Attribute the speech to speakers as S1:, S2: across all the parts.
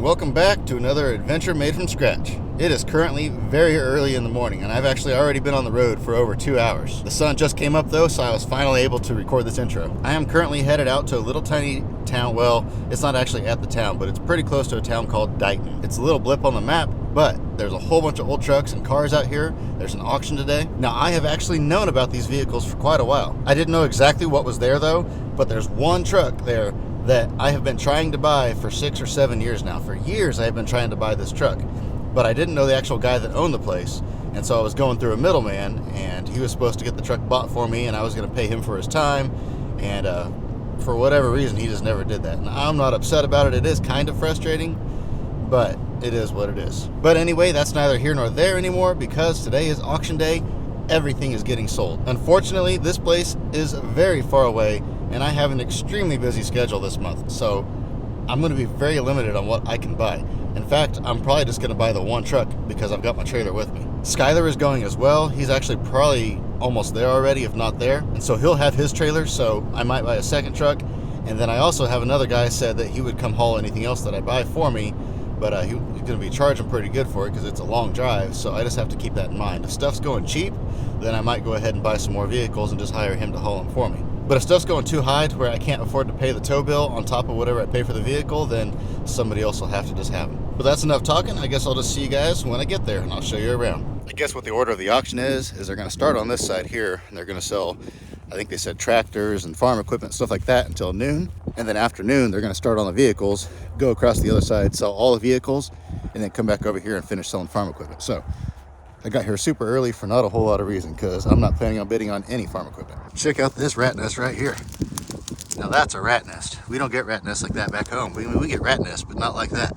S1: welcome back to another adventure made from scratch. It is currently very early in the morning, and I've actually already been on the road for over 2 hours. The sun just came up though, so I was finally able to record this intro. I am currently headed out to a little tiny town. Well, it's not actually at the town, but it's pretty close to a town called Dighton. It's a little blip on the map, but there's a whole bunch of old trucks and cars out here. There's an auction today. Now, I have actually known about these vehicles for quite a while. I didn't know exactly what was there though, but there's one truck there that I have been trying to buy for 6 or 7 years now. For years, I have been trying to buy this truck, but I didn't know the actual guy that owned the place. And so I was going through a middleman, and he was supposed to get the truck bought for me, and I was going to pay him for his time. And for whatever reason, he just never did that. And I'm not upset about it. It is kind of frustrating, but it is what it is. But anyway, that's neither here nor there anymore, because today is auction day. Everything is getting sold. Unfortunately, this place is very far away, and I have an extremely busy schedule this month, so I'm going to be very limited on what I can buy. In fact, I'm probably just going to buy the one truck because I've got my trailer with me. Skyler is going as well. He's actually probably almost there already, if not there, and so he'll have his trailer, so I might buy a second truck. And then I also have another guy said that he would come haul anything else that I buy for me, but he's going to be charging pretty good for it because it's a long drive, so I just have to keep that in mind. If stuff's going cheap, then I might go ahead and buy some more vehicles and just hire him to haul them for me. But if stuff's going too high to where I can't afford to pay the tow bill on top of whatever I pay for the vehicle, then somebody else will have to just have them. But that's enough talking. I guess I'll just see you guys when I get there, and I'll show you around. I guess what the order of the auction is they're going to start on this side here, and they're going to sell, I think they said tractors and farm equipment, stuff like that, until noon. And then after noon, they're going to start on the vehicles, go across the other side, sell all the vehicles, and then come back over here and finish selling farm equipment. So I got here super early for not a whole lot of reason, because I'm not planning on bidding on any farm equipment. Check out this rat nest right here. Now that's a rat nest. We don't get rat nests like that back home. We get rat nests, but not like that.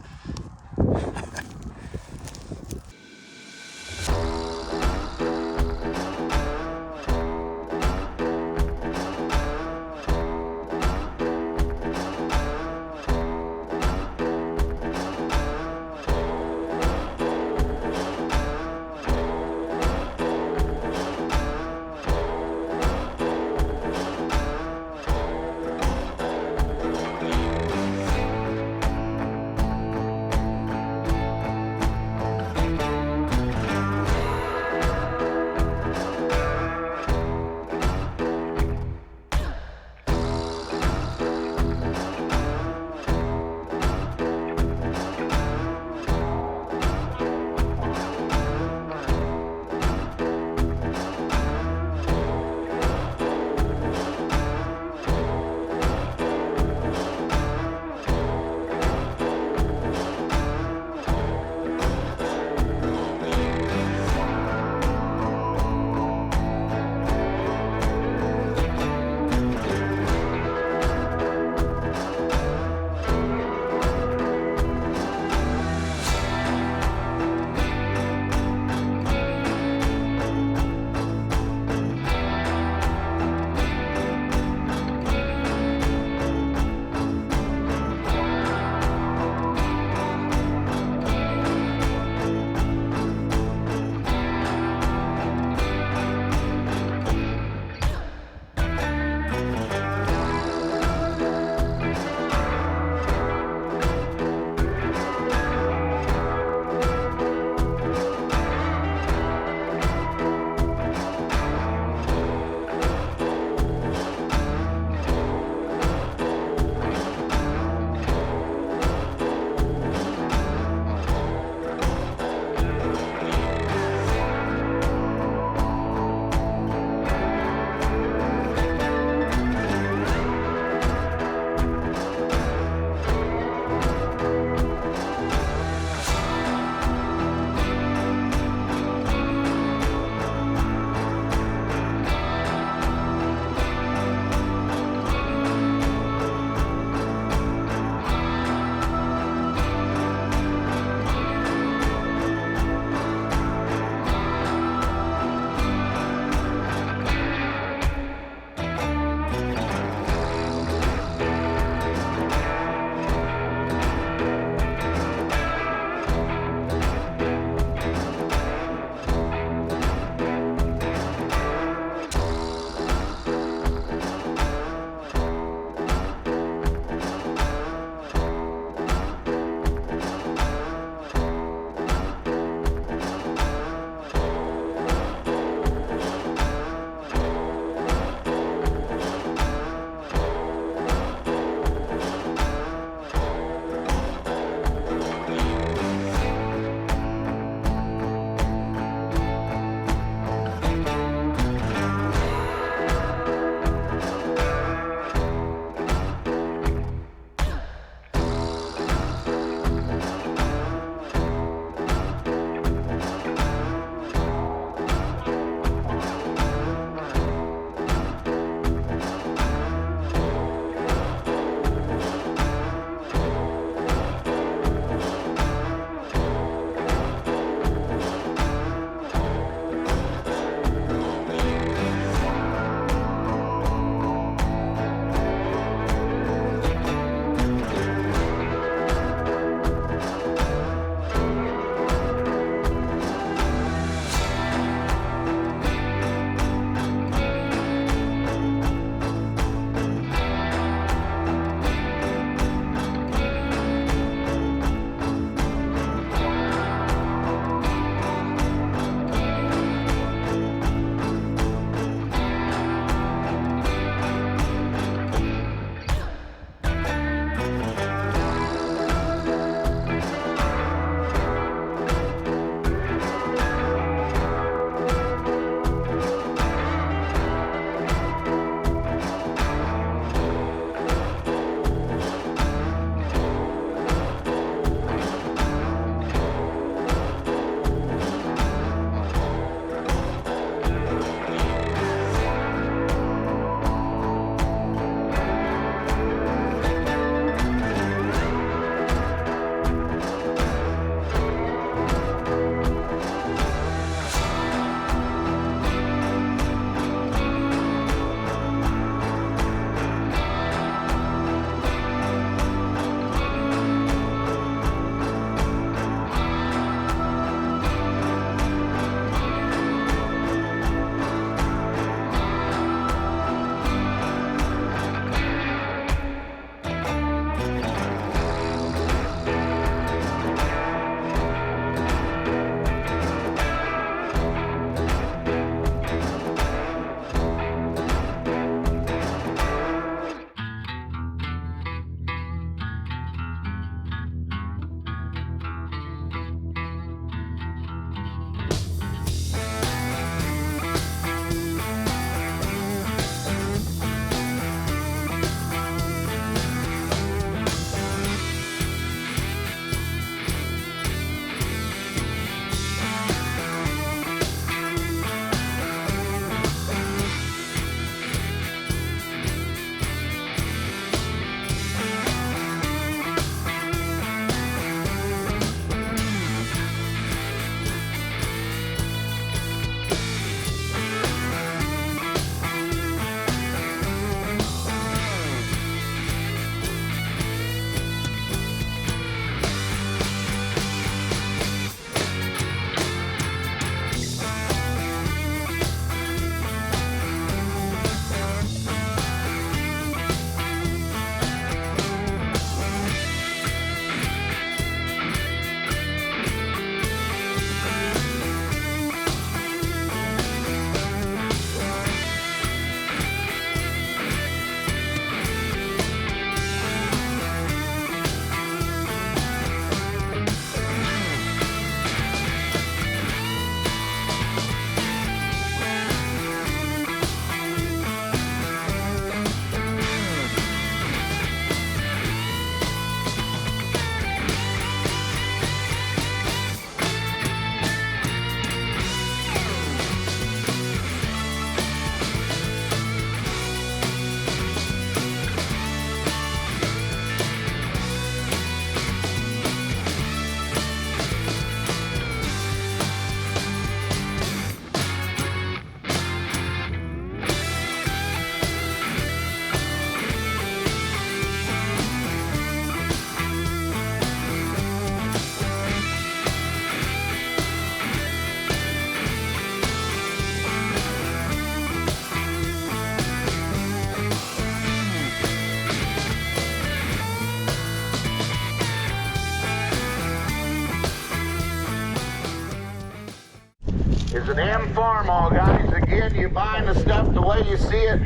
S2: an informal, guys. Again, you're buying the stuff the way you see it.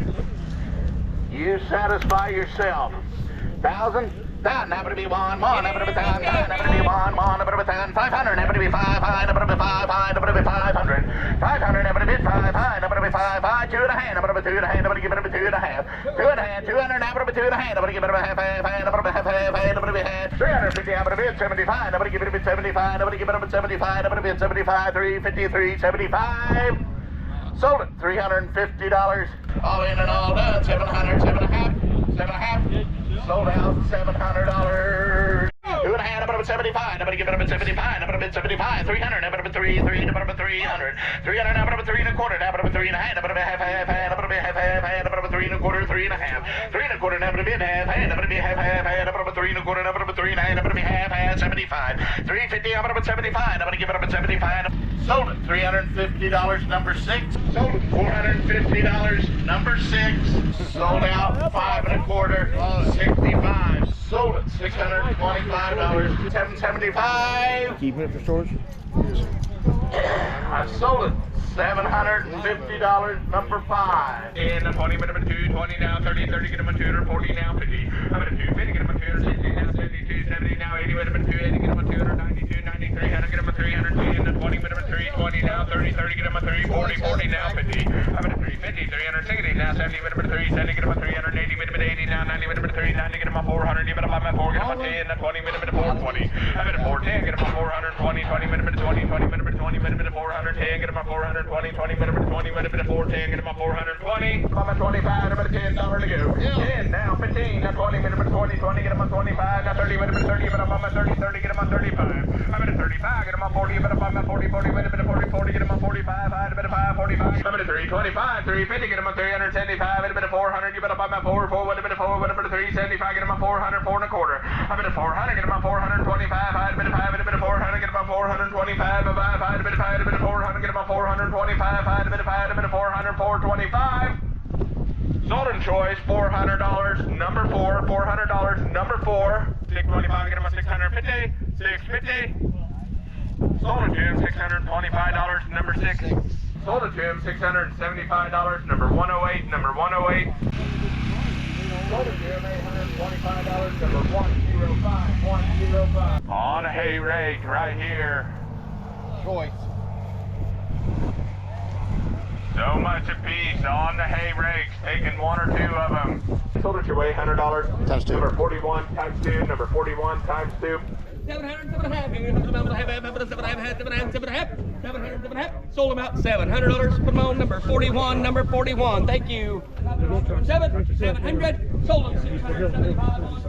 S2: You satisfy yourself. 1,000. That happen to be one, happen to be 10, happen to be one, happen to be 10, 500, happen to be 5, happen to be 5, happen to be 500, 500, happen to be 5, happen to be 5, 2 and a half, happen to be 2 and a half, happen to give it a 2 and a half, 2 and a half, 200, happen to be 2 and a half, happen to give it a half, happen to be half, happen to be half, 350, happen to be 75, happen to give it a bit 75, happen to give it a bit 75, happen to be 75, 353, 75. Sold it, $350. All in and all done, 700, 7.5. Sold out, $700. 2 and a half, about 75. I'm gonna give it a 75. I'm gonna 75. 300. I'm gonna 300. 300. I'm gonna 3 and a quarter. I'm gonna 3 and a half. I'm gonna half. I'm gonna half. I'm gonna 3 and a quarter. 3 and a half. 3 and a quarter. I'm gonna be half. I'm gonna be half. I'm gonna 3 and a quarter. I'm gonna 3 and a half. I'm gonna be half. 75. 350. I'm gonna 75. I'm gonna give it up at 75. Sold it, $350. Number 6. Sold it, $450. Number 6. Sold out, 5 and a quarter. 65. Sold it, $625. 775.
S3: Keeping it for storage?
S2: I sold it. $750, number 5.
S4: In 20, minute 2, 20 now, 30, 30, get him a 200, 40 now, 50. I'm at a 250, get him a 260 now, 72, 70 now, 80, minute 280, get him a 200, 92, 93, 100, get him a 300, in 20, minute 3, 20 now, 30, 30, get him a 3, 40, 40 now, 50. I'm at a 350, 360 now, 70, minute 3, 70, get him a 380, minute 80 now, 90, minute 3, 90, get him a 400, give it up, I'm at 4, get him a 10, 20, minute 420. I'm at a 410, get him a 420, 20, minute 20, 20, minute 20, minute 410, get him a 420, 20, minute 20, minute 410, get him a 420. I'm at 25, I'm at $10 to go. 10 now, 15, now 20, minute 20, 20, get him a 25, now 30, minute 30, but I'm at 30, 30, get him a 35. I'm at a 35, get him a 40, but I'm at 40, 40, minute 40, 40, get him a 45, I had a bit of 5, 45. I'm at a 325, 350, get him a 375, a bit of 400, you bet up, I'm at 4, 4, what a bit of 4, what a bit of 375, get him a 400, 4 and a quarter. I'm at a 400, get him a 425, I had a bit of 5, a bit of 400, get him a 425, a 5, I had a bit of 5, a bit of 400, get him a 425, I had a bit of 5, a bit of 400, 425. Sold in choice, $400, number 4, $400, number 4. 625, get him a 650, 650. Sold it to him, $625, number 6. Sold it to him, $675, number 108, number 108. Sold it to him, $825, number 105, 105. On a hay rake right here.
S3: Choice.
S4: So much a piece on the hay rakes, taking 1 or 2 of them. Sold it your way, $100.
S1: Times 2.
S4: Number 41 times 2, number 41 times 2.
S5: 700, sold them out $700. Put them on number 41, number 41. Thank you. 700, sold them $675.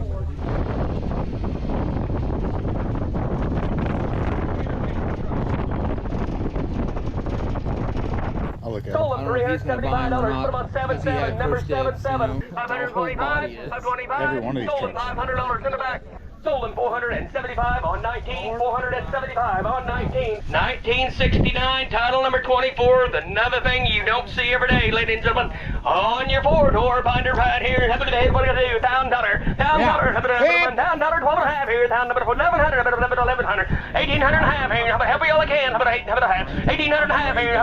S1: I'll look at it.
S5: Sold them $375. Put them on 77, number 77. 525, 525.
S1: Every one of these
S5: sold them
S1: trucks.
S5: $500 in the back. Sold them 475 on 19, 475 on 19. 1969, title number 24. Another thing you don't see every day, ladies and gentlemen. On your 4-door binder right here. What are you gonna do? $1,000. $1,000. $1,000. 12 and a half here. $1,000. 1,100. 1,100. 1,800 and a half here. Help you all I can. How about 800 and a half? 1,800 and a half here.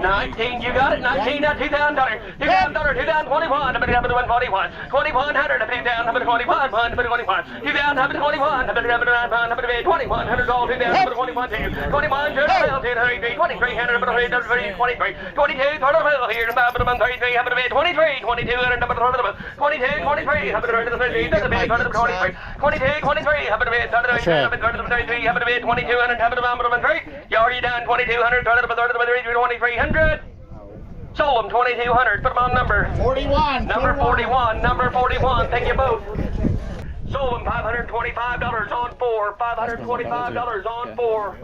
S5: 19. You got it. 19. Now $2,000. $2,000. 2,021. 141. 2,100. 2,021. 21, 2,021, 2,100 gold, 2,021, 21, 23, 2300, 23, 22, total bill here, 33, 23, 22, 22, 23, you already done 2,200, 2,300. Sold them 2,200. Put them on number 41. Number 41. Number 41. Thank you both. Sold them $525 on 4. $525 on 4.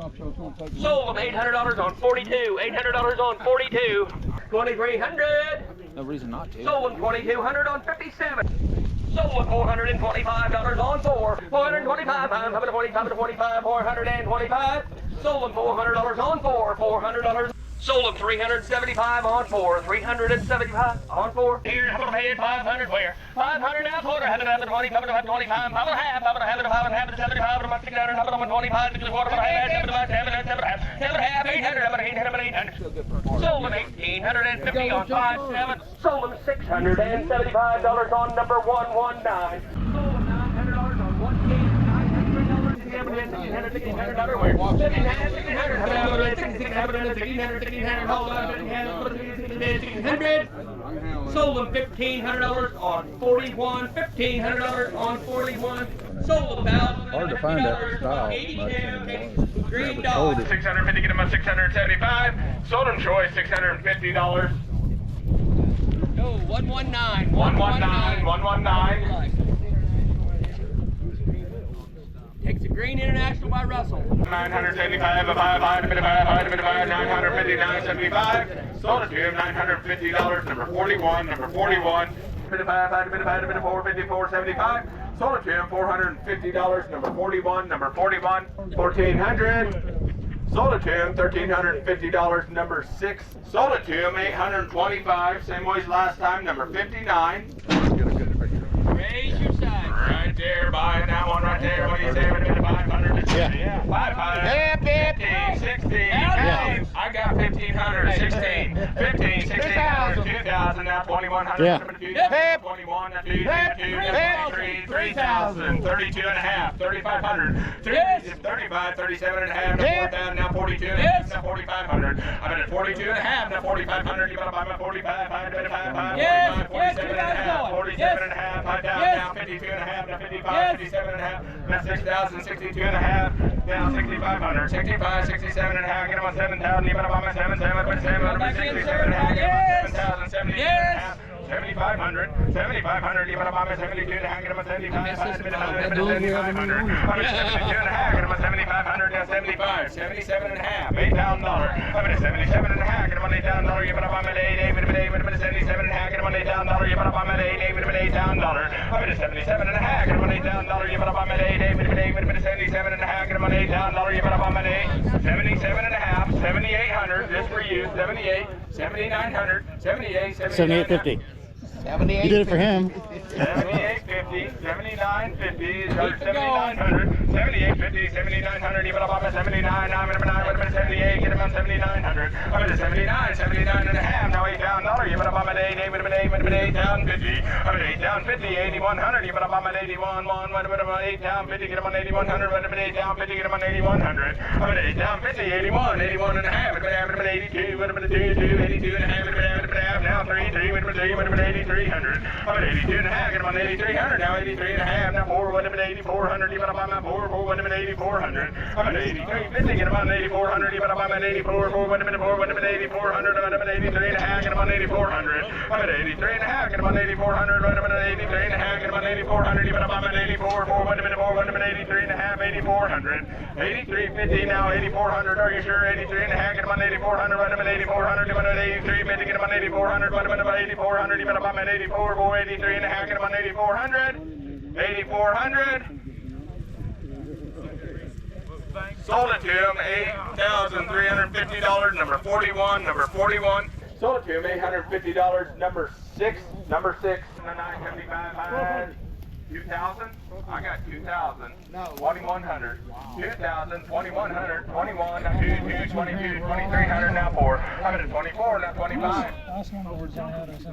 S5: Sold them $800 on 42. $800 on 42. 2,300.
S3: No reason not to.
S5: Sold them 2,200 on 57. Sold them $425 on 4. 425. 525. 425. Sold them $400 on 4. $400. Sold him 375 on 4. 375 on 4. Here, I'm gonna pay it 500 where? 500 now, quarter. Have it 20, have it 25. I'm gonna have it 75. I'm 600. I'm gonna 25. Quarter. I'm gonna have it 800. I'm 800. Sold him 1,850 on 5-7. Sold him $675 on number 119. Sold him $900 on 1 Sold them $1,500 on 41. $1,500 on 41. Sold about
S3: Hard to find that style.
S5: green dog.
S4: 650, get him a 675. Sold him Troy $650.
S5: No, 119.
S4: 119.
S5: Takes a green international by Russell.
S4: 975, a 5, a bit of 5, 950, 975. Sold it to him, $950, number 41, number 41. Bit of 5, a bit of 450, 475. Sold it to him, $450, number 41, number 41. 1,400. Sold it to him, $1,350, number 6. Sold it to him, $825, same way as last time, number 59.
S5: Raise your side.
S4: Right there, buying that one right there. What do you say? 500?
S1: Yeah.
S4: 500. 50, 60. I got 1,500. 16. 15, 1600. 2,000. Now 2,100.
S1: Yeah.
S4: 21. 23. 3,000. 32 and a half. 3,500. 35. 37 and a half. 4,000. Now 42 and a half. Now 4,500. I'm at 42 and a half. Now 4,500. You gotta buy my 45. 45. 47 and a half. 47 and a half. 5,000. Now 52 and a half. Now 55. 57 and a half. Now 6,000. 62 and a half. Now 6,500. 65. 67 and a half. Get them on 7,000. You gotta buy my 7. 67 and a half. Get them on 7,000. 72 and a half. 7,500, 7,500, you better buy me 72 and a half, get them a 75, 7,500, I'm at 72 and a half, get them a 7,500, now 75, 77 and a half, $8,000, I'm at 77 and a half, get them on $8,000, you better buy me 8, 77 and a half, get them on $8,000, you better buy me 8,000, I'm at 77 and a half, get them on $8,000, you better buy me 8, 77 and a half, get them on $8,000, you better buy me 8, 77 and a half, 7,800, just for you, 78, 7,900, 78,
S1: 78.50. You did it for him.
S4: 78.50, 79.50, 7,900, 78.50, 7,900, even up on 79, I'm at 9, 78, get him on 7,900, I'm at 79 and a half, now $8,000, even up on 8, 8,050, I'm at 8,050, 8,100, even up on 81, 8,050, get him on 8,100, 8,050, get him on 8,100, I'm at 8,050, 81 and a half, I'm at 82, 82 and a half, now 3, 83, 8300. I'm at 82 and a half, get him on 8,300, now 83 and a half, now 4, what am at 8,400, even up on my 4, what am at 8,400. I'm at 83.50, get him on 8,400, even up on my 84, 4, what am at 8,400, I'm at 83 and a half, get him on 8,400. I'm at 83 and a half, get him on 8,400, right, I'm at 83 and a half, get him on 8,400, even up on my 84, 4, what am at 83 and a half, 8,400. 83.50, now 8,400, are you sure? 83 and a half, get him on 8,400, right, I'm at 8,400, even at 83.50, get him on 8,400, what am at 8,400, even up on my 84, 483 and a half, get him on 8,400. 8,400. Sold it to him, $8,350, number 41, number 41. Sold it to him, $850, number 6, number 6, 975, 2,000. I got 2,000. 2,100. 2,000, 2,100, 21, now 2, 22, 2,300, now 4. I'm at 24, now 25.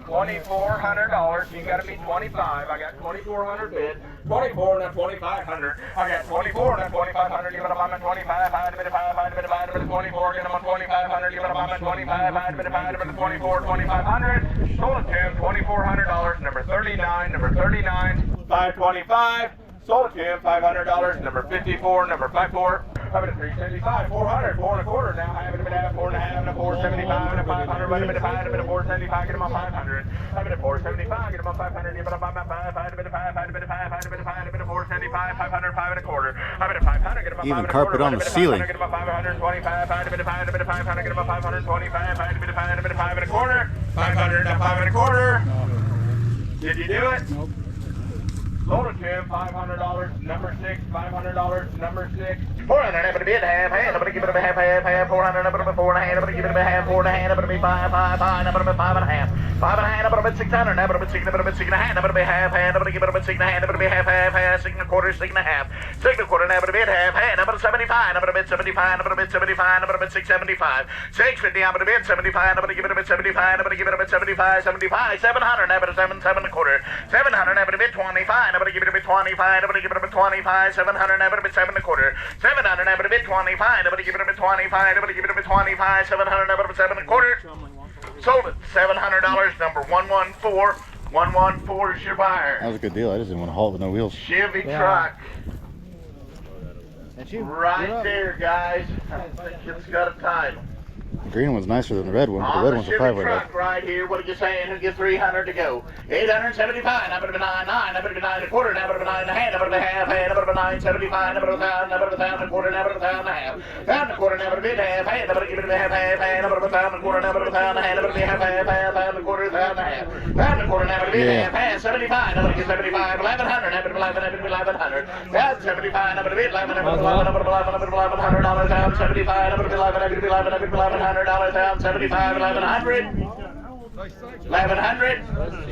S4: $2,400. You gotta be 25. I got 2,400 bid. 24, now 2,500. I got 24, now 2,500. You gotta buy my 25. I had a bit of 5, I had a bit of 5, a bit of 24. Get them on 2,500. You gotta buy my 25. I had a bit of 5, a bit of 24, 2,500. Sold it to him, $2,400. Number 39, number 39. 525. Sold it to him, $500, number 54, number 54. I'm at 375, 400, 4 and a quarter. Now I have it at 4 and a half, and a 475, and a 500, wait a minute, 5, and a 475, get him on 500. I'm at 475, get him on 500, get him on 5, I had a bit of 5, I had a bit of 5, I had a bit of 5, I had a bit of 475, 500, 5 and a quarter. I'm at 500, get him on 5
S1: Even
S4: and a
S1: carpet
S4: quarter.
S1: on the ceiling.
S4: Get him on 525, I had a bit of 5, I had a bit of 500, get him on 525, I had a bit of 5, I had a bit of 5 and a quarter. 500, now 5 and a quarter. Did you do it? Nope. Sold it to him, $500, number 6, $500, number 6.
S2: 400, I'm gonna be at half hand, I'm gonna give it a half, 400, I'm gonna be 4 and a hand, I'm gonna give it a half, 4 and a hand, I'm gonna be 5, I'm gonna be 5 and a half, 5 and a hand, I'm gonna be 600, I'm gonna be 6, I'm gonna be 6 and a hand, I'm gonna be half hand, I'm gonna give it a 6 and a hand, I'm gonna be half, 6 and a quarter, 6 and a half, 6 and a quarter, I'm gonna be at half hand, I'm gonna 75, I'm gonna be 75, I'm gonna be 75, I'm gonna be 675, 650, I'm gonna be at 75, I'm gonna give it a bit 75, I'm gonna give it a bit 75, 75, 700, I'm gonna 7 and a quarter, 700, I'm gonna be 25, I'm gonna give it a bit 25, I'm gonna give it a bit 25, 700, I'm gonna be 7 and a quarter, 700, I'm gonna be 25, I'm gonna give it a bit 25, I'm gonna give it a bit 25, 700, I'm gonna be 7 and a quarter. Sold it, $700, number 114. 114 is your buyer.
S1: That was a good deal. I just didn't want to haul it with no wheels.
S2: Chevy truck.
S3: That's you.
S2: Right there, guys. I think it's got a title.
S1: The green one's nicer than the red one, but the red one's a
S2: Chevy
S1: 5-way.
S2: truck right here. What are you saying? Who gets 300 to go? 875. I'm gonna be 9, I'm gonna be 9 and a quarter. I'm gonna be 9 and a hand. I'm gonna be half hand. I'm gonna be 975. I'm gonna be 1,000. I'm gonna be 1,000 and a quarter. I'm gonna be 1,000 and a half. 1,000 and a quarter. I'm gonna be half hand. I'm gonna give it a half hand. I'm gonna be 1,000 and a quarter. I'm gonna be 1,000 and a hand. I'm gonna be half 1,000 and a quarter. 1,000 and a half. 1,000 and a quarter. I'm gonna be half hand. 75. I'm gonna get 75. 1,100. I'm gonna be 1,100. 1,075. I'm gonna be 11. I'm gonna be 11. I'm gonna be 11. I'm gonna be $1,100. 1,075. I'm gonna be 11. I'm gonna be 11. I'm gonna be $1,100. 75, 1,100. 1,100.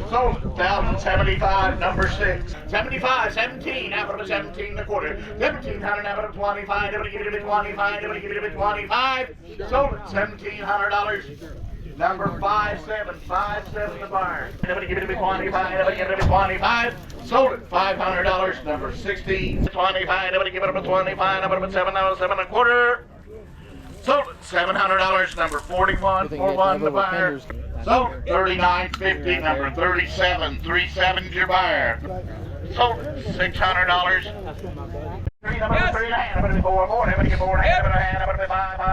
S2: Sold 1,075, number 6. 75, 17, out of 17 and a quarter. 1,700, out of 25. Nobody give it a 25. Nobody give it a 25. Sold it, $1,700. Number 57, 57 the buyer. Nobody give it a 25. Nobody give it a 25. Sold it, $500. Number 16, 25. Nobody give it a 25. Number 7 and a quarter. Sold it, $700, number 41, 41 the buyer. Sold it, $39.50, number 37, 37's your buyer. Sold it, $600. Number 3 and a hand, I'm gonna be 4, I'm gonna get 4 and a hand, I'm gonna be 5 and a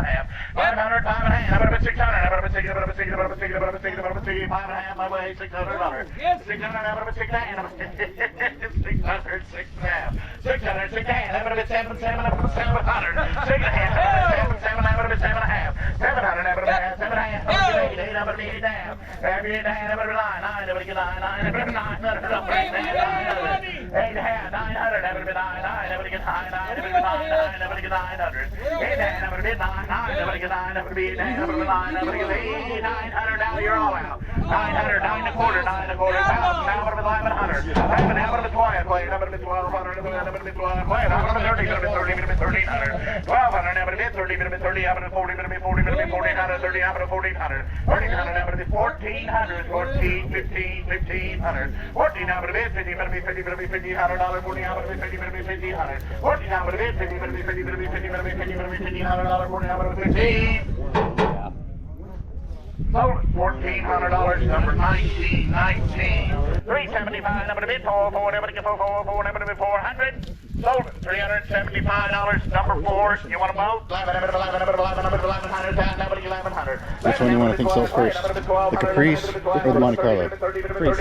S2: half. 500, 5 and a hand, I'm gonna be 600, I'm gonna be 6, I'm gonna be 6, I'm gonna be 6, I'm gonna be 6, I'm gonna be 6, 5 and a half, my way, $600. 600, I'm gonna be 6 and a hand, I'm gonna be 600, 6 and a half. 600, 6 and a hand, I'm gonna be 7, I'm gonna be 700. 6 and a hand, I'm gonna be 7, I'm gonna be 7 and a half. 700, I'm gonna be 7 and a half, I'm gonna be 8, I'm gonna be 8 and a half. After 8 and a hand, I'm gonna be 9, I'm gonna get 9, I'm gonna be 900, 8 and a half, 900, I'm gonna be 9, I'm gonna get 9, I'm gonna get 9, I'm gonna get 900. 8 and a half, I'm gonna be 9, I'm gonna get 9, I'm gonna be 8 and a half, I'm gonna be 9, I'm gonna get 8, 900, now you're all out. 900, 9 and a quarter, 9 and a quarter, 1,000, now I'm gonna be 1,100. I'm gonna be 12, I'm gonna be 1,200, I'm gonna be 1,200, I'm gonna be 30, I'm gonna be 30, I'm gonna be 1,300. 1,200, I'm gonna be 30, I'm gonna be 30, I'm gonna be 40, I'm gonna be 40, I'm gonna be 1,400, 30, I'm gonna be 1,400. 1,300, I'm gonna be 1,400, 14, 15, 1,500. 14, I'm gonna be 50, I'm gonna be 50, I'm gonna be $1,500, 40, I'm gonna be 50, I'm gonna be 1,500. 14, I'm gonna be 50, I'm gonna be 50, I'm gonna be 50, I'm gonna be 50, I'm gonna be $1,500, 40, I'm gonna be 15. Sold it, $1,400, number 19, 375, number to bid 4, number to get 4, number to bid 400. Sold it, $375, number 4. You want them both? 1100, 1100.
S1: Which one do you want to think sells first? The Caprice or the Monte Carlo?
S3: Caprice.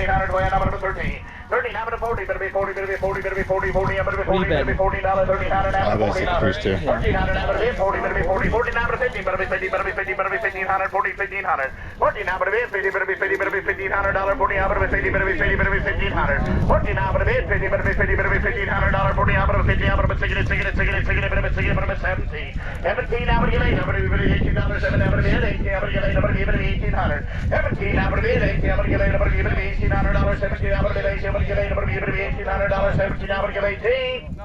S2: 30, number to 40, better be 40, better be 40, better be 40, 40, number to be 40, better be $40, $1,300,
S1: I'll go say Caprice too.
S2: 1,400, number to be 40, better be 40, 40, number to 50, better be 50, better be 50, better be 1,500, 40, 1,500. 40, number to be 50, better be 50, better be $1,500, 40, number to be 50, better be 50, better be 1,500. 40, number to be 50, better be 50, better be $1,500, 40, number to be 50, number to be 60, better be 17. 17, number to be 8, number to be $18, 7, number to be 18, number to be 8, number to be 1,800. 17, number to be 18, number to be 8, number to be $1,800, 17, number to be 8, number to be 8, number to be $1,800, 17, number to be 18.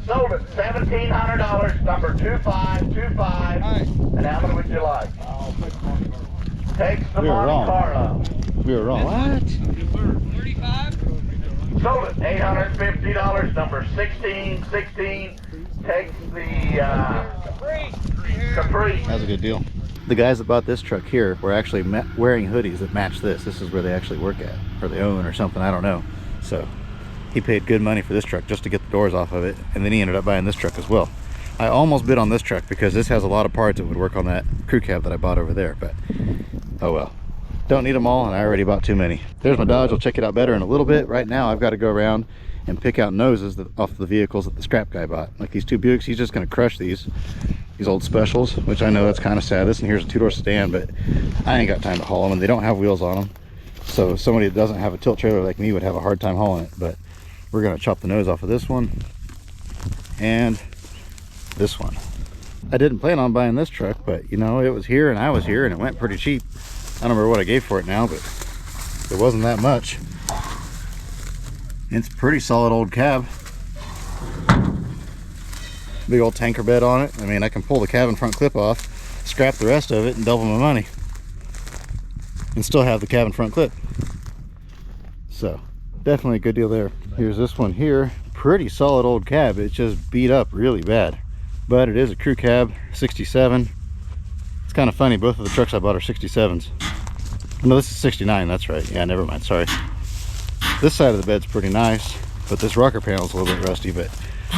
S2: Sold it, $1,700, number 2525. And how many would you like? Takes the Monte Carlo.
S1: We were wrong. What?
S5: 35?
S2: Sold it, $850, number 1616. Takes the Capri.
S1: That was a good deal. The guys that bought this truck here were actually wearing hoodies that match this. This is where they actually work at, or they own or something, I don't know. So he paid good money for this truck just to get the doors off of it, and then he ended up buying this truck as well. I almost bid on this truck because this has a lot of parts that would work on that crew cab that I bought over there, but oh well. Don't need them all, and I already bought too many. There's my Dodge. I'll check it out better in a little bit. Right now I've got to go around and pick out noses off the vehicles that the scrap guy bought. Like these two Buicks, he's just going to crush these old specials, which I know that's kind of sad. This one here's a 2-door sedan, but I ain't got time to haul them, and they don't have wheels on them. So somebody that doesn't have a tilt trailer like me would have a hard time hauling it. But we're going to chop the nose off of this one, and this one. I didn't plan on buying this truck, but you know, it was here and I was here and it went pretty cheap. I don't remember what I gave for it now, but it wasn't that much. It's a pretty solid old cab. Big old tanker bed on it. I mean, I can pull the cabin front clip off, scrap the rest of it, and double my money. And still have the cabin front clip. So, definitely a good deal there. Here's this one here. Pretty solid old cab. It's just beat up really bad. But it is a crew cab, 67. It's kind of funny, both of the trucks I bought are 67s. No, this is 69, that's right. Yeah, never mind, sorry. This side of the bed's pretty nice, but this rocker panel's a little bit rusty, but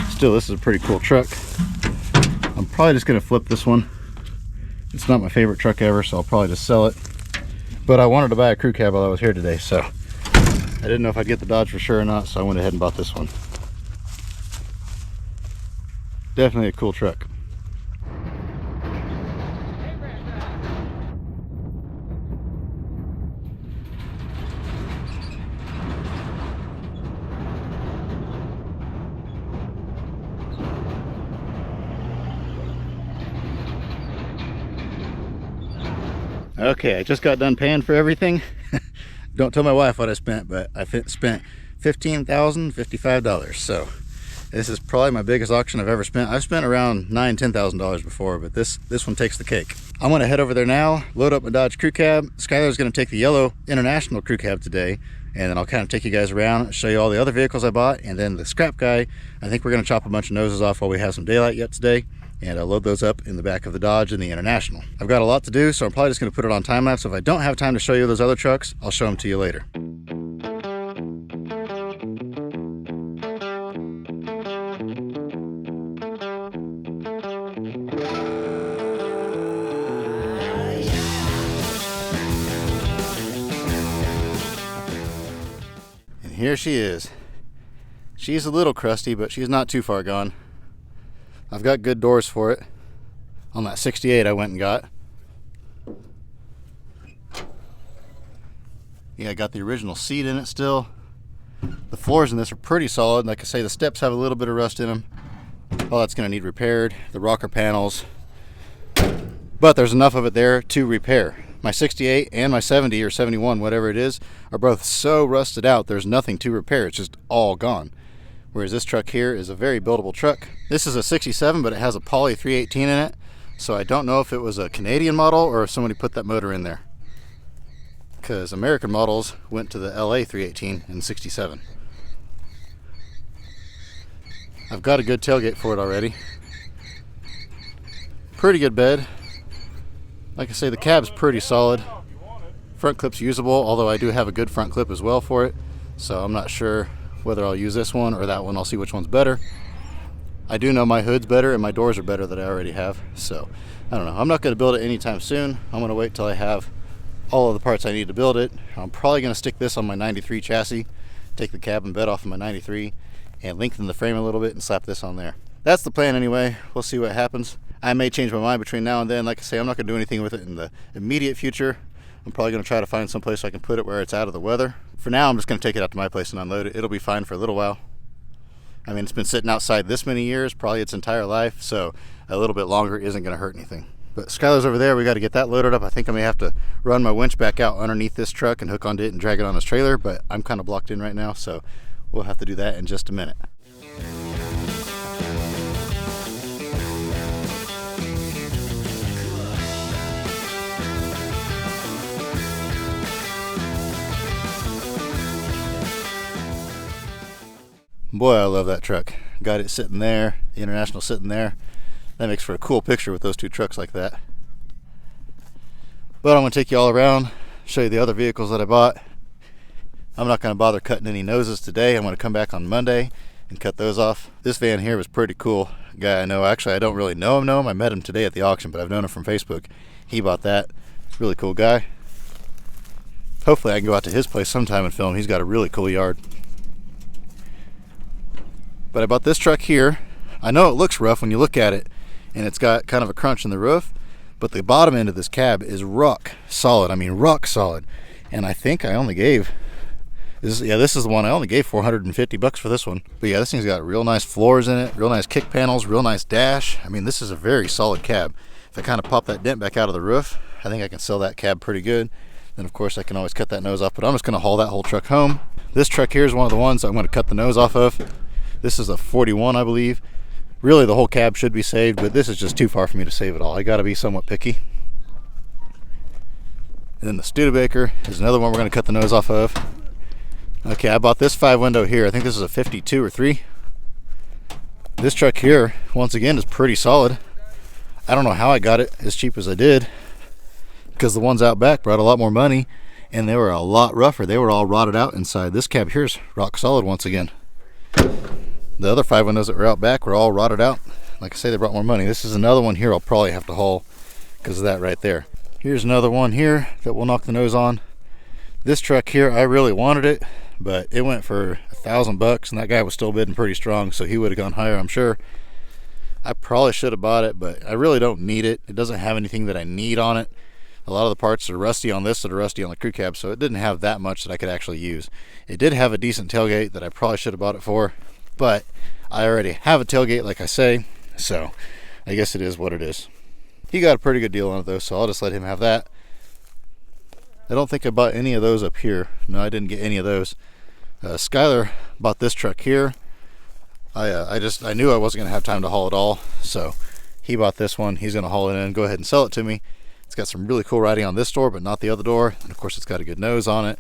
S1: still, this is a pretty cool truck. I'm probably just gonna flip this one. It's not my favorite truck ever, so I'll probably just sell it. But I wanted to buy a crew cab while I was here today, so I didn't know if I'd get the Dodge for sure or not, so I went ahead and bought this one. Definitely a cool truck. Okay, I just got done paying for everything. Don't tell my wife what I spent, but I spent $15,055. So this is probably my biggest auction I've ever spent. I've spent around $9,000-$10,000 before, but this one takes the cake. I'm gonna head over there now, load up my Dodge crew cab. Skylar's gonna take the yellow International crew cab today, and then I'll kind of take you guys around, show you all the other vehicles I bought, and then the scrap guy, I think we're gonna chop a bunch of noses off while we have some daylight yet today, and I'll load those up in the back of the Dodge and the International. I've got a lot to do, so I'm probably just gonna put it on time lapse. If I don't have time to show you those other trucks, I'll show them to you later. And here she is. She's a little crusty, but she's not too far gone. I've got good doors for it on that 68 I went and got. Yeah, I got the original seat in it still. The floors in this are pretty solid. Like I say, the steps have a little bit of rust in them. All that's going to need repaired. The rocker panels. But there's enough of it there to repair. My 68 and my 70 or 71, whatever it is, are both so rusted out, there's nothing to repair. It's just all gone. Whereas this truck here is a very buildable truck. This is a 67, but it has a Poly 318 in it. So I don't know if it was a Canadian model or if somebody put that motor in there. Because American models went to the LA 318 in 67. I've got a good tailgate for it already. Pretty good bed. Like I say, the cab's pretty solid. Front clip's usable, although I do have a good front clip as well for it. So I'm not sure whether I'll use this one or that one. I'll see which one's better. I do know my hood's better and my doors are better that I already have. So I don't know. I'm not going to build it anytime soon. I'm going to wait till I have all of the parts I need to build it. I'm probably going to stick this on my 93 chassis, take the cab and bed off of my 93 and lengthen the frame a little bit and slap this on there. That's the plan anyway. We'll see what happens. I may change my mind between now and then. Like I say, I'm not going to do anything with it in the immediate future. I'm probably going to try to find some place I can put it where it's out of the weather. For now, I'm just going to take it out to my place and unload it. It'll be fine for a little while. I mean, it's been sitting outside this many years, probably its entire life, so a little bit longer isn't going to hurt anything. But Skylar's over there. We got to get that loaded up. I think I may have to run my winch back out underneath this truck and hook onto it and drag it on his trailer, but I'm kind of blocked in right now, so we'll have to do that in just a minute. Boy, I love that truck. Got it sitting there, the International sitting there. That makes for a cool picture with those two trucks like that. But I'm going to take you all around, show you the other vehicles that I bought. I'm not going to bother cutting any noses today. I'm going to come back on Monday and cut those off. This van here was pretty cool. A guy I know, actually I don't really know him. I met him today at the auction, but I've known him from Facebook. He bought that. Really cool guy. Hopefully I can go out to his place sometime and film. He's got a really cool yard. But I bought this truck here. I know it looks rough when you look at it, and it's got kind of a crunch in the roof, but the bottom end of this cab is rock solid. I mean, rock solid. And I think I only gave This is the one I only gave $450 for this one. But yeah, this thing's got real nice floors in it, real nice kick panels, real nice dash. I mean, this is a very solid cab. If I kind of pop that dent back out of the roof, I think I can sell that cab pretty good. Then of course I can always cut that nose off, but I'm just going to haul that whole truck home. This truck here is one of the ones I'm going to cut the nose off of. This is a 41, I believe. Really the whole cab should be saved, but this is just too far for me to save it all. I got to be somewhat picky. And then the Studebaker is another one we're going to cut the nose off of. Okay, I bought this 5-window here. I think this is a 52 or 3. This truck here, once again, is pretty solid. I don't know how I got it as cheap as I did, because the ones out back brought a lot more money, and they were a lot rougher. They were all rotted out inside. This cab here is rock solid once again. The other 5 windows that were out back were all rotted out. Like I say, they brought more money. This is another one here I'll probably have to haul because of that right there. Here's another one here that we'll knock the nose on. This truck here, I really wanted it, but it went for $1,000, and that guy was still bidding pretty strong, so he would have gone higher, I'm sure. I probably should have bought it, but I really don't need it. It doesn't have anything that I need on it. A lot of the parts are rusty on this that are rusty on the crew cab, so it didn't have that much that I could actually use. It did have a decent tailgate that I probably should have bought it for, but I already have a tailgate, like I say, so I guess it is what it is. He got a pretty good deal on it though, so I'll just let him have that. I don't think I bought any of those up here. No, I didn't get any of those. Skylar bought this truck here. I knew I wasn't going to have time to haul it all, so he bought this one. He's going to haul it in, go ahead and sell it to me. It's got some really cool writing on this door, but not the other door. And of course, it's got a good nose on it.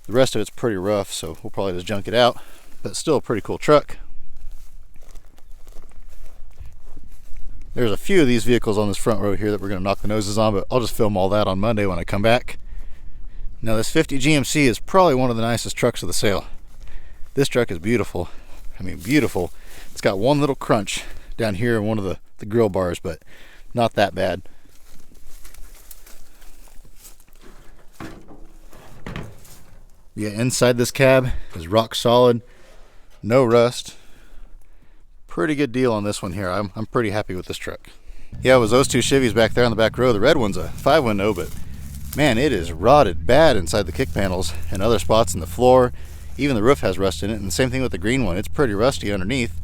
S1: The rest of it's pretty rough, so we'll probably just junk it out. But still a pretty cool truck. There's a few of these vehicles on this front row here that we're going to knock the noses on, but I'll just film all that on Monday when I come back. Now this 50 GMC is probably one of the nicest trucks of the sale. This truck is beautiful. I mean, beautiful. It's got one little crunch down here in one of the grill bars, but not that bad. Yeah, inside this cab is rock solid, no rust. Pretty good deal on this one here. I'm pretty happy with this truck. Yeah, it was those two Chevys back there on the back row. The red one's a 5-window, but man, it is rotted bad inside the kick panels and other spots in the floor. Even the roof has rust in it, and the same thing with the green one. It's pretty rusty underneath.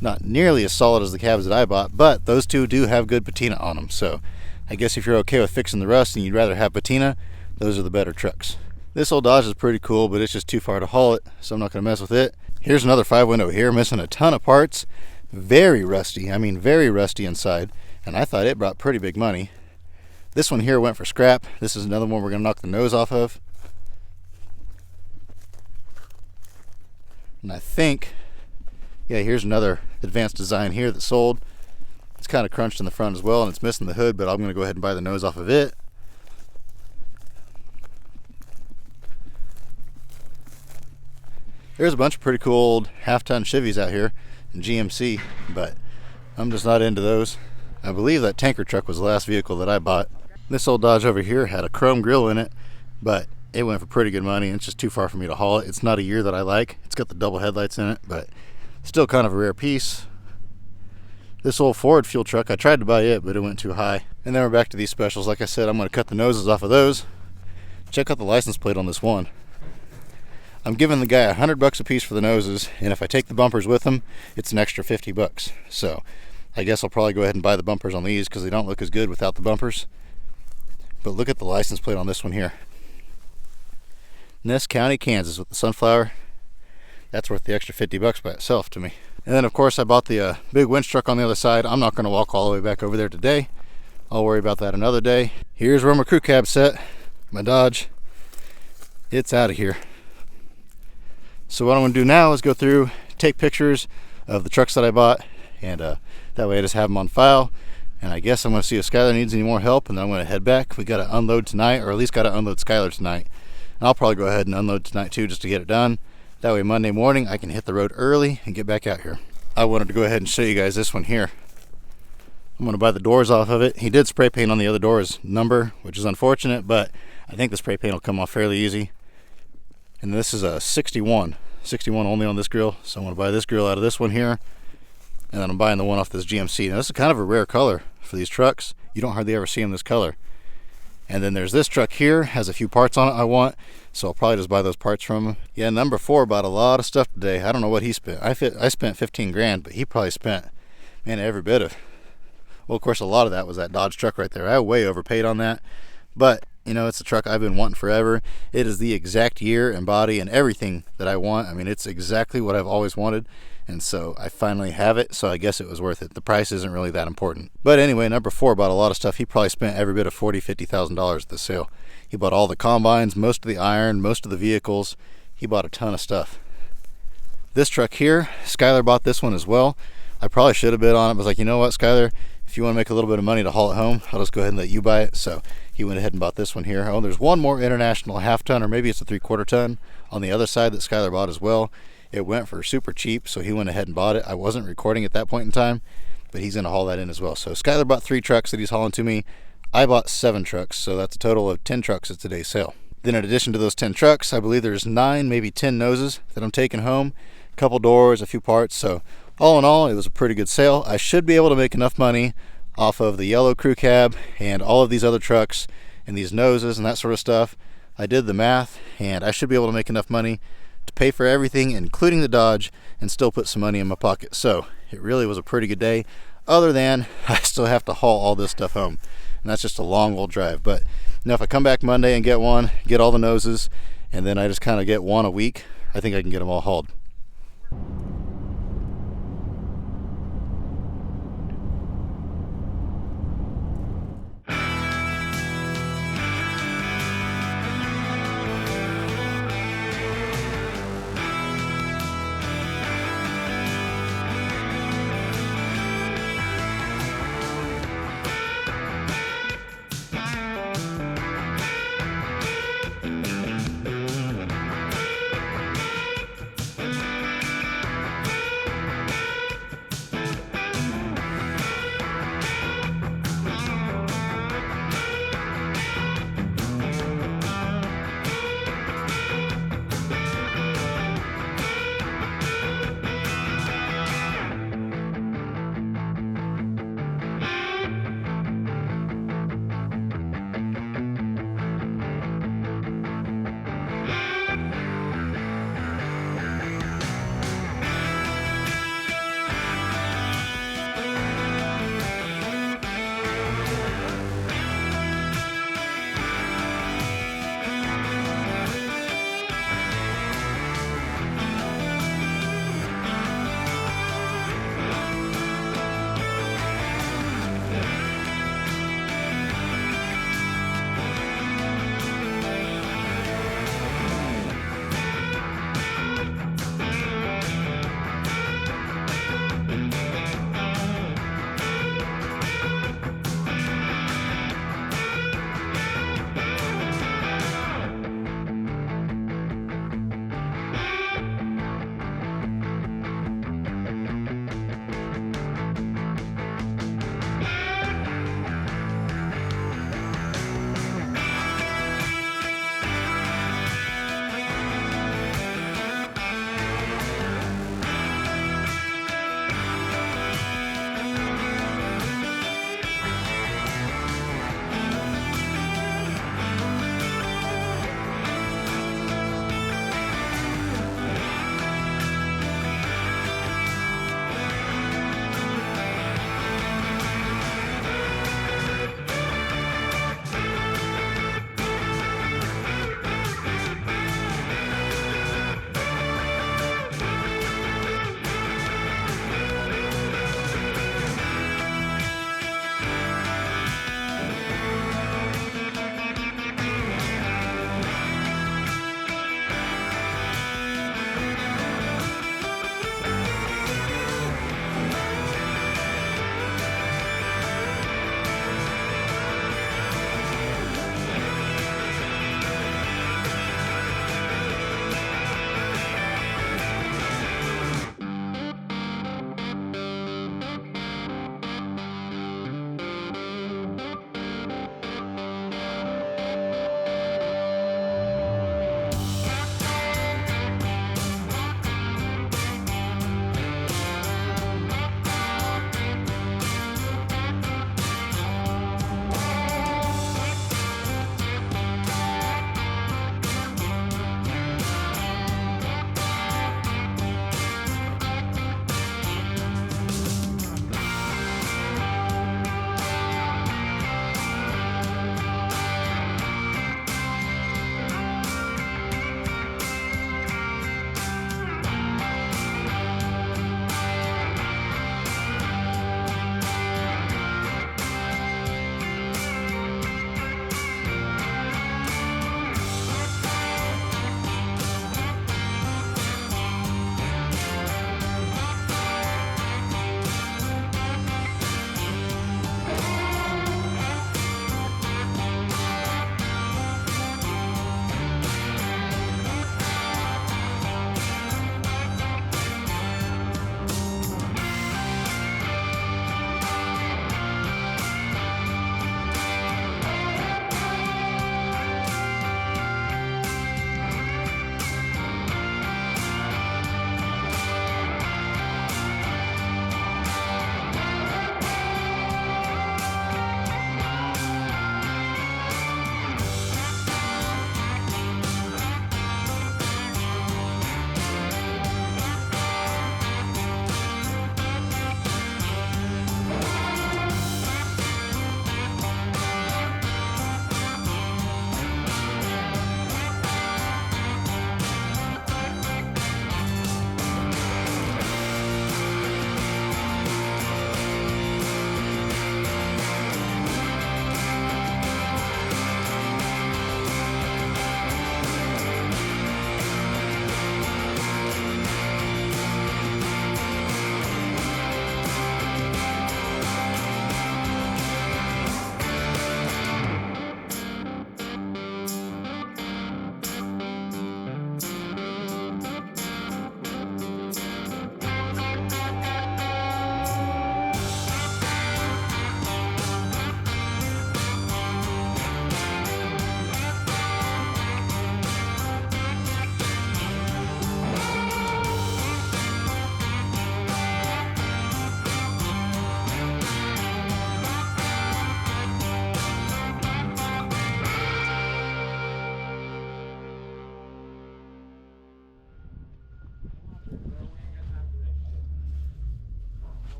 S1: Not nearly as solid as the cabs that I bought, but those two do have good patina on them. So I guess if you're okay with fixing the rust and you'd rather have patina, those are the better trucks. This old Dodge is pretty cool, but it's just too far to haul it, so I'm not going to mess with it. Here's another 5-window here, missing a ton of parts. Very rusty. I mean, very rusty inside, and I thought it brought pretty big money. This one here went for scrap. This is another one we're going to knock the nose off of. And I think, yeah, here's another advanced design here that sold. It's kind of crunched in the front as well, and it's missing the hood, but I'm going to go ahead and buy the nose off of it. There's a bunch of pretty cool old half-ton Chevys out here in GMC, but I'm just not into those. I believe that tanker truck was the last vehicle that I bought. This old Dodge over here had a chrome grille in it, but it went for pretty good money. It's just too far for me to haul it. It's not a year that I like. It's got the double headlights in it, but still kind of a rare piece. This old Ford fuel truck, I tried to buy it, but it went too high. And then we're back to these specials. Like I said, I'm going to cut the noses off of those. Check out the license plate on this one. I'm giving the guy $100 a piece for the noses, and if I take the bumpers with them, it's an extra $50. So I guess I'll probably go ahead and buy the bumpers on these because they don't look as good without the bumpers. But look at the license plate on this one here. Ness County, Kansas with the sunflower. That's worth the extra $50 by itself to me. And then of course I bought the big winch truck on the other side. I'm not going to walk all the way back over there today. I'll worry about that another day. Here's where my crew cab's set. My Dodge. It's out of here. So what I'm going to do now is go through, take pictures of the trucks that I bought, and that way I just have them on file. And I guess I'm going to see if Skylar needs any more help, and then I'm going to head back. We got to unload tonight, or at least got to unload Skylar tonight. And I'll probably go ahead and unload tonight too, just to get it done. That way Monday morning I can hit the road early and get back out here. I wanted to go ahead and show you guys this one here. I'm going to buy the doors off of it. He did spray paint on the other door's number, which is unfortunate, but I think the spray paint will come off fairly easy. And this is a 61 only on this grill. So I'm going to buy this grill out of this one here, and then I'm buying the one off this GMC. Now this is kind of a rare color for these trucks. You don't hardly ever see them this color. And then there's this truck here, has a few parts on it I want, so I'll probably just buy those parts from him. Yeah, number 4 bought a lot of stuff today. I don't know what he spent. I spent 15 grand, but he probably spent, man, every bit of, well, of course, a lot of that was that Dodge truck right there. I way overpaid on that, but you know, it's a truck I've been wanting forever. It is the exact year and body and everything that I want. I mean, it's exactly what I've always wanted. And so I finally have it, so I guess it was worth it. The price isn't really that important. But anyway, number 4 bought a lot of stuff. He probably spent every bit of $40,000, $50,000 at the sale. He bought all the combines, most of the iron, most of the vehicles. He bought a ton of stuff. This truck here, Skylar bought this one as well. I probably should have bid on it. I was like, you know what, Skylar, if you want to make a little bit of money to haul it home, I'll just go ahead and let you buy it. So he went ahead and bought this one here. Oh, there's one more International half-ton, or maybe it's a 3/4 ton on the other side that Skylar bought as well. It went for super cheap, so he went ahead and bought it. I wasn't recording at that point in time, but he's going to haul that in as well. So Skylar bought 3 trucks that he's hauling to me. I bought 7 trucks, so that's a total of 10 trucks at today's sale. Then in addition to those 10 trucks, I believe there's 9, maybe 10 noses that I'm taking home, a couple doors, a few parts. So all in all, it was a pretty good sale. I should be able to make enough money off of the yellow crew cab and all of these other trucks and these noses and that sort of stuff. I did the math, and I should be able to make enough money to pay for everything, including the Dodge, and still put some money in my pocket. So it really was a pretty good day, other than I still have to haul all this stuff home, and that's just a long old drive. But you know, if I come back Monday and get one, get all the noses, and then I just kind of get one a week, I think I can get them all hauled.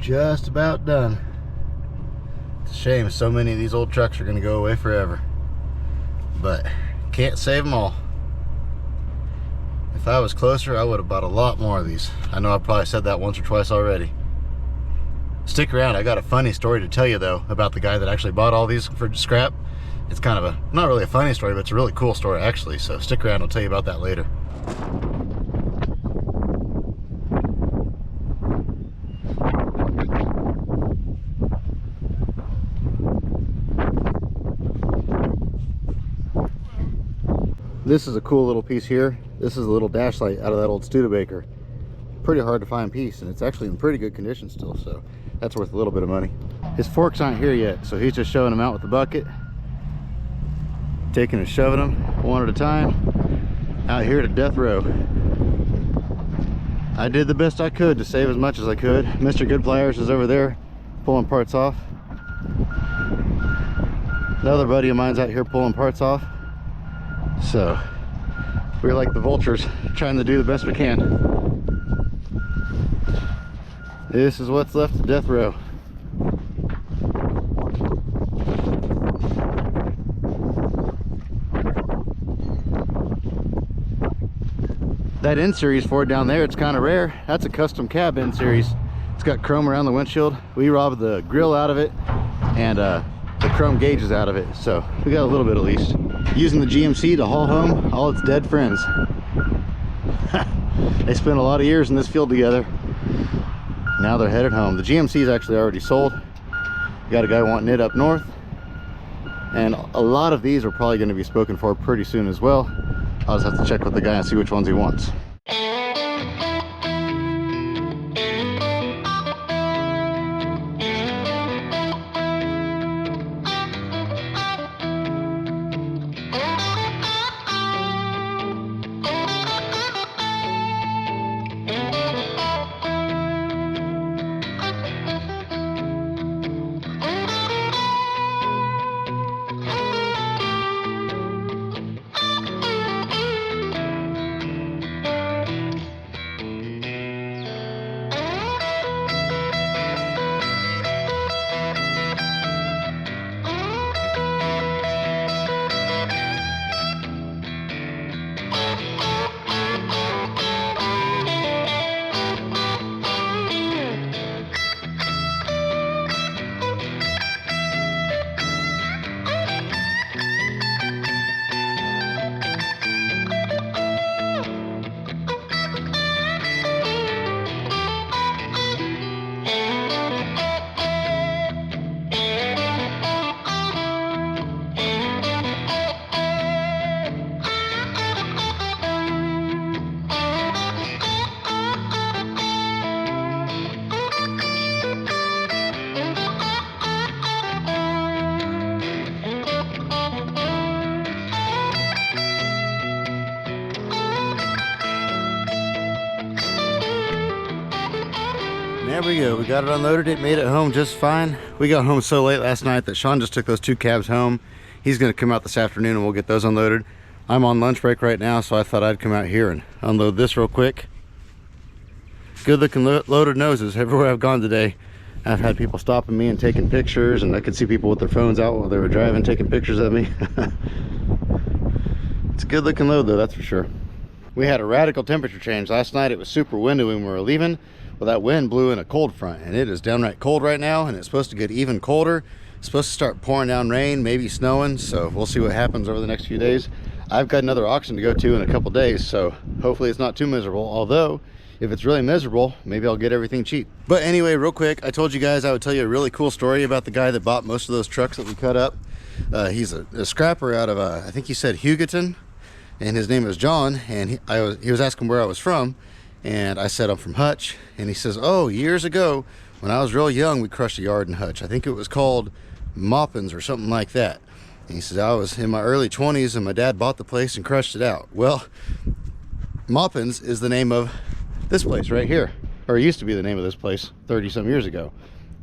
S1: just about done. It's a shame so many of these old trucks are going to go away forever, but can't save them all. If I was closer, I would have bought a lot more of these. I know I probably said that once or twice already. Stick around, I got a funny story to tell you though about the guy that actually bought all these for scrap. It's kind of a, not really a funny story, but it's a really cool story actually, so stick around, I'll tell you about that later. This is a cool little piece here. This is a little dash light out of that old Studebaker. Pretty hard to find piece, and it's actually in pretty good condition still, so that's worth a little bit of money. His forks aren't here yet, so he's just shoving them out with the bucket. Taking and shoving them one at a time out here to death row. I did the best I could to save as much as I could. Mr. Good Pliers is over there pulling parts off. Another buddy of mine's out here pulling parts off. So we're like the vultures trying to do the best we can. This is what's left of death row. That N series Ford down there, it's kind of rare. That's a custom cab N series. It's got chrome around the windshield. We robbed the grill out of it and the chrome gauges out of it, so we got a little bit at least. Using the GMC to haul home all its dead friends. They spent a lot of years in this field together. Now they're headed home. The GMC is actually already sold. Got a guy wanting it up north, and a lot of these are probably going to be spoken for pretty soon as well. I'll just have to check with the guy and see which ones he wants. There we go, we got it unloaded. It made it home just fine. We got home so late last night that Sean just took those two cabs home. He's gonna come out this afternoon and we'll get those unloaded. I'm on lunch break right now, so I thought I'd come out here and unload this real quick. Good looking loaded noses everywhere I've gone today. I've had people stopping me and taking pictures, and I could see people with their phones out while they were driving taking pictures of me. It's a good looking load though, that's for sure. We had a radical temperature change. Last night it was super windy when we were leaving. Well, that wind blew in a cold front, and it is downright cold right now, and it's supposed to get even colder. It's supposed to start pouring down rain, maybe snowing, so we'll see what happens over the next few days. I've got another auction to go to in a couple days, so hopefully it's not too miserable, although if it's really miserable, maybe I'll get everything cheap. But anyway, real quick, I told you guys I would tell you a really cool story about the guy that bought most of those trucks that we cut up. He's a scrapper out of, I think he said Hugoton, and his name is John, and he was asking where I was from. And I said I'm from Hutch, and he says, oh, years ago when I was real young we crushed a yard in Hutch. I think it was called Moppins or something like that. And he says I was in my early 20s and my dad bought the place and crushed it out. Well, Moppins is the name of this place right here, or it used to be the name of this place 30 some years ago.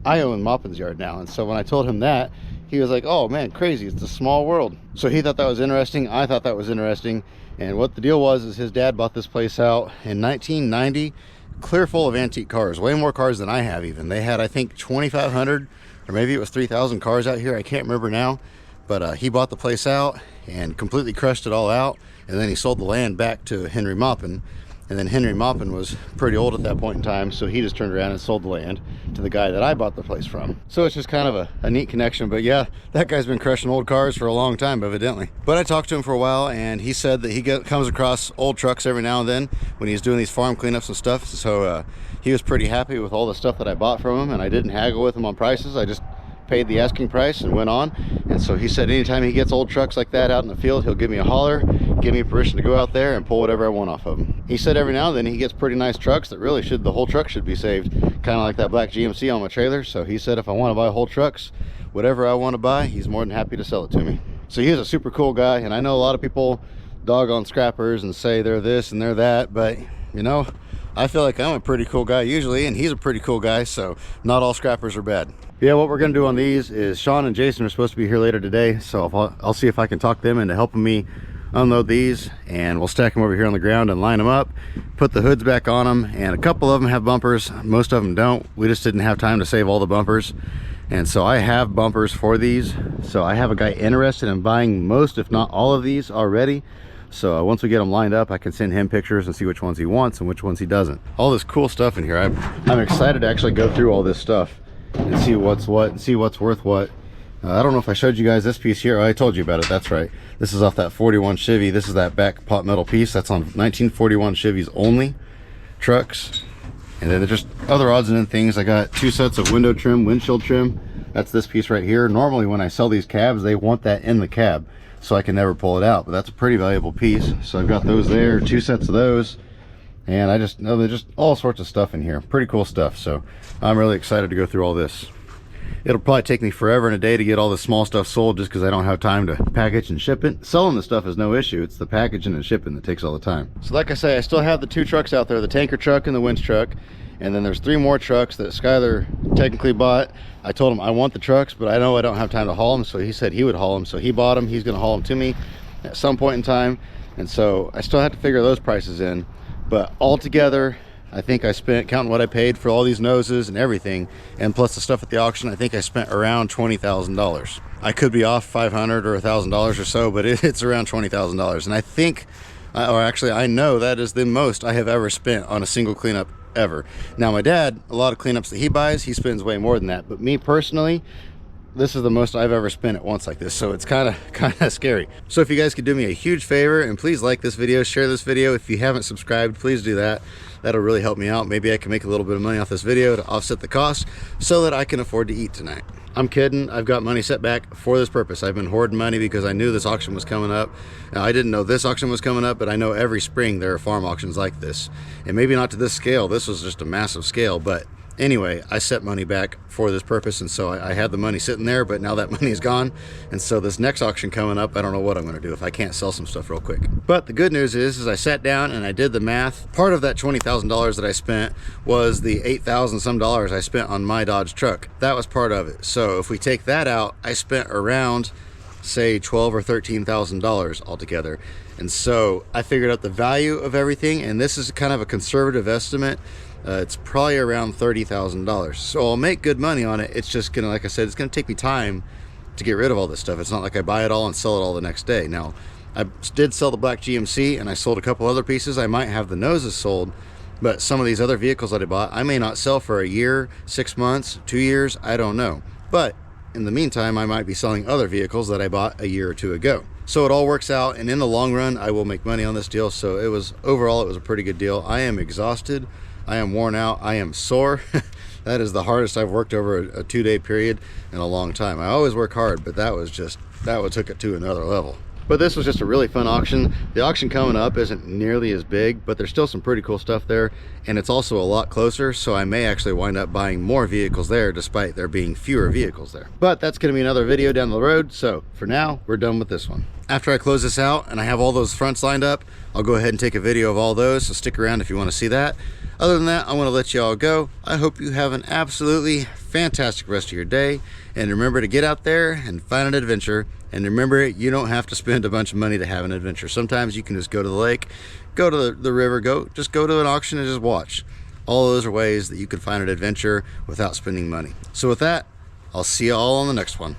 S1: I own Moppins Yard now, and so when I told him that, he was like, oh man, crazy, it's a small world. So he thought that was interesting, I thought that was interesting. And what the deal was is his dad bought this place out in 1990, clear full of antique cars, way more cars than I have even. They had, I think, 2,500 or maybe it was 3,000 cars out here. I can't remember now, but he bought the place out and completely crushed it all out, and then he sold the land back to Henry Maupin. And then Henry Maupin was pretty old at that point in time, so he just turned around and sold the land to the guy that I bought the place from. So it's just kind of a neat connection. But yeah, that guy's been crushing old cars for a long time, evidently. But I talked to him for a while, and he said that he comes across old trucks every now and then when he's doing these farm cleanups and stuff. So he was pretty happy with all the stuff that I bought from him, and I didn't haggle with him on prices. I just paid the asking price and went on. And so he said anytime he gets old trucks like that out in the field, he'll give me a holler, give me permission to go out there and pull whatever I want off of them. He said every now and then he gets pretty nice trucks that really the whole truck should be saved, kind of like that black GMC on my trailer. So he said if I want to buy whole trucks, whatever I want to buy, he's more than happy to sell it to me. So he's a super cool guy, and I know a lot of people dog on scrappers and say they're this and they're that, but you know, I feel like I'm a pretty cool guy usually, and he's a pretty cool guy, so not all scrappers are bad. Yeah, what we're gonna do on these is Sean and Jason are supposed to be here later today, so I'll see if I can talk them into helping me unload these, and we'll stack them over here on the ground and line them up, put the hoods back on them, and a couple of them have bumpers, most of them don't. We just didn't have time to save all the bumpers, and so I have bumpers for these. So I have a guy interested in buying most, if not all of these already. So once we get them lined up, I can send him pictures and see which ones he wants and which ones he doesn't. All this cool stuff in here. I'm excited to actually go through all this stuff and see what's what and see what's worth what. I don't know if I showed you guys this piece here. Oh, I told you about it. That's right. This is off that 41 Chevy. This is that back pot metal piece. That's on 1941 Chevys only trucks. And then there's just other odds and ends things. I got 2 sets of window trim, windshield trim. That's this piece right here. Normally when I sell these cabs, they want that in the cab, so I can never pull it out, but that's a pretty valuable piece. So I've got those there, 2 sets of those, and I just know there's just all sorts of stuff in here. Pretty cool stuff. So I'm really excited to go through all this. It'll probably take me forever and a day to get all the small stuff sold, just because I don't have time to package and ship it. Selling the stuff is no issue. It's the packaging and shipping that takes all the time. So like I say, I still have the 2 trucks out there, the tanker truck and the winch truck. And then there's 3 more trucks that Skyler technically bought. I told him I want the trucks, but I know I don't have time to haul them, so he said he would haul them. So he bought them. He's going to haul them to me at some point in time. And so I still have to figure those prices in. But altogether, I think I spent, counting what I paid for all these noses and everything, and plus the stuff at the auction, I think I spent around $20,000. I could be off $500 or $1,000 or so, but it's around $20,000. And I think, or actually I know that is the most I have ever spent on a single cleanup ever. Now my dad, a lot of cleanups that he buys, he spends way more than that, but me personally, this is the most I've ever spent at once like this, so it's kind of scary. So if you guys could do me a huge favor and please like this video, share this video. If you haven't subscribed, please do that. That'll really help me out. Maybe I can make a little bit of money off this video to offset the cost so that I can afford to eat tonight. I'm kidding. I've got money set back for this purpose. I've been hoarding money because I knew this auction was coming up. Now, I didn't know this auction was coming up, but I know every spring there are farm auctions like this. And maybe not to this scale. This was just a massive scale, but anyway, I set money back for this purpose, and so I had the money sitting there, but now that money is gone. And so this next auction coming up, I don't know what I'm going to do if I can't sell some stuff real quick. But the good news is I sat down and I did the math. Part of that $20,000 that I spent was the $8,000 some dollars I spent on my Dodge truck. That was part of it. So if we take that out, I spent around, say, $12,000 or $13,000 altogether. And so I figured out the value of everything, and this is kind of a conservative estimate. It's probably around $30,000. So I'll make good money on it. It's just gonna, like I said, it's gonna take me time to get rid of all this stuff. It's not like I buy it all and sell it all the next day. Now, I did sell the black GMC and I sold a couple other pieces. I might have the noses sold, but some of these other vehicles that I bought, I may not sell for a year, 6 months, 2 years, I don't know. But in the meantime, I might be selling other vehicles that I bought a year or 2 ago. So it all works out, and in the long run, I will make money on this deal. So overall, it was a pretty good deal. I am exhausted. I am worn out. I am sore. That is the hardest I've worked over a 2-day period in a long time. I always work hard, but that took it to another level. But this was just a really fun auction. The auction coming up isn't nearly as big, but there's still some pretty cool stuff there, and it's also a lot closer, so I may actually wind up buying more vehicles there despite there being fewer vehicles there. But that's going to be another video down the road, so for now, we're done with this one. After I close this out and I have all those fronts lined up, I'll go ahead and take a video of all those, so stick around if you want to see that. Other than that, I want to let you all go. I hope you have an absolutely fantastic rest of your day, and remember to get out there and find an adventure. And remember, you don't have to spend a bunch of money to have an adventure. Sometimes you can just go to the lake, go to the river, just go to an auction and just watch. All those are ways that you can find an adventure without spending money. So with that, I'll see you all on the next one.